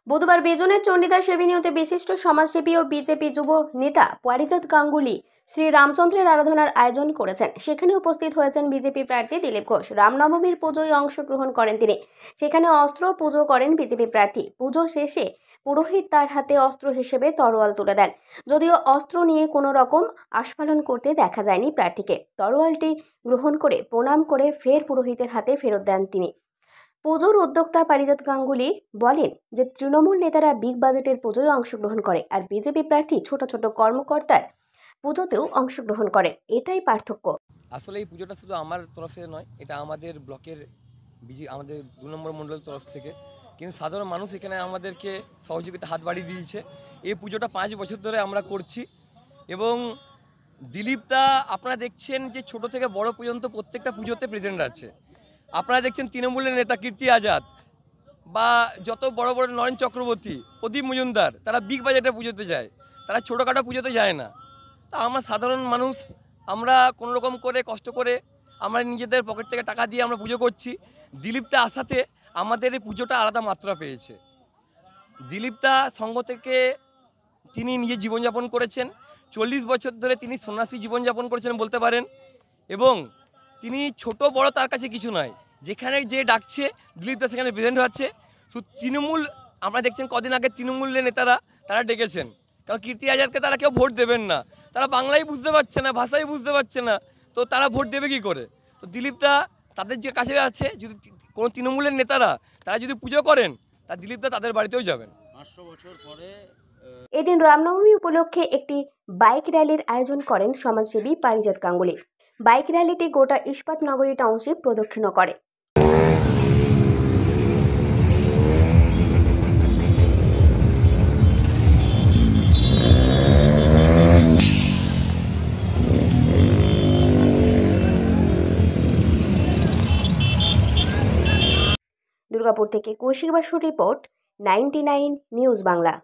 বুধবার বেজনের চণ্ডীদাস এভিনিউতে বিশিষ্ট সমাজসেবী ও বিজেপি যুব নেতা পারিজাত গাঙ্গুলি শ্রী রামচন্দ্রের আরাধনার আয়োজন করেছেন। সেখানে উপস্থিত হয়েছেন বিজেপি প্রার্থী দিলীপ ঘোষ। রামনবমীর পুজোয় অংশগ্রহণ করেন তিনি। সেখানে অস্ত্র পুজো করেন বিজেপি প্রার্থী। পুজো শেষে পুরোহিত তার হাতে অস্ত্র হিসেবে তরোয়াল তুলে দেন। যদিও অস্ত্র নিয়ে কোনো রকম আস্ফালন করতে দেখা যায়নি প্রার্থীকে। তরোয়ালটি গ্রহণ করে প্রণাম করে ফের পুরোহিতের হাতে ফেরত দেন তিনি। পুজোর উদ্যোক্তা পারিজাত গাঙ্গুলি বলেন যে তৃণমূল নেতারা বিগ বাজেটের পুজোয় অংশগ্রহণ করে আর বিজেপি প্রার্থী ছোট ছোট কর্মকর্তার পুজোতেও অংশগ্রহণ করেন। এটাই পার্থক্য। আসলে এই পুজোটা শুধু আমার তরফে নয়, এটা আমাদের ব্লকের আমাদের 2 নম্বর মণ্ডলের তরফ থেকে, কিন্তু সাধারণ মানুষ এখানে আমাদেরকে সহযোগিতা হাত বাড়িয়ে দিয়েছে। এই পুজোটা 5 বছর ধরে আমরা করছি এবং দিলীপদা আপনারা দেখছেন যে ছোট থেকে বড় পর্যন্ত প্রত্যেকটা পুজোতে প্রেজেন্ট আছে। আপনারা দেখছেন তৃণমূলের নেতা কীর্তি আজাদ বা যত বড় বড় নরেন চক্রবর্তী, প্রদীপ মজুমদার, তারা বিগ বাজেটে পুজোতে যায়, তারা ছোটোখাটো পুজোতে যায় না। তা আমরা সাধারণ মানুষ, আমরা কোনো রকম করে কষ্ট করে আমরা নিজেদের পকেট থেকে টাকা দিয়ে আমরা পুজো করছি। দিলীপদা আসাতে আমাদের এই পুজোটা আলাদা মাত্রা পেয়েছে। দিলীপদা সঙ্গ থেকে তিনি নিজের জীবনযাপন করেছেন, 40 বছর ধরে তিনি সন্ন্যাসী জীবনযাপন করেছেন বলতে পারেন, এবং তিনি ছোট বড় তার কাছে কিছু নয়। যেখানে যে ডাকছে দিলীপদা সেখানে প্রেজেন্ট হচ্ছে। শুধু তৃণমূল, আমরা দেখছেন কদিন আগে তৃণমূলের নেতারা তারা ডেকেছেন, কারণ কীর্তি আজাদকে তারা কেউ ভোট দেবেন না, তারা বাংলাই বুঝতে পারছে না, ভাষাই বুঝতে পারছে না, তো তারা ভোট দেবে কী করে? তো দিলীপদা তাদের যে কাছে আছে, যদি কোনো তৃণমূলের নেতারা তারা যদি পুজো করেন, তা দিলীপদা তাদের বাড়িতেও যাবেন। 500 বছর পরে এদিন রামনবমী উপলক্ষে একটি বাইক র্যালির আয়োজন করেন সমাজসেবী পারিজাত গাঙ্গুলি। বাইক র্যালিটি গোটা ইস্পাত নগরী টাউনশিপ প্রদক্ষিণ করে। দুর্গাপুর থেকে কৌশিক বাসুর রিপোর্ট, 99 নিউজ বাংলা।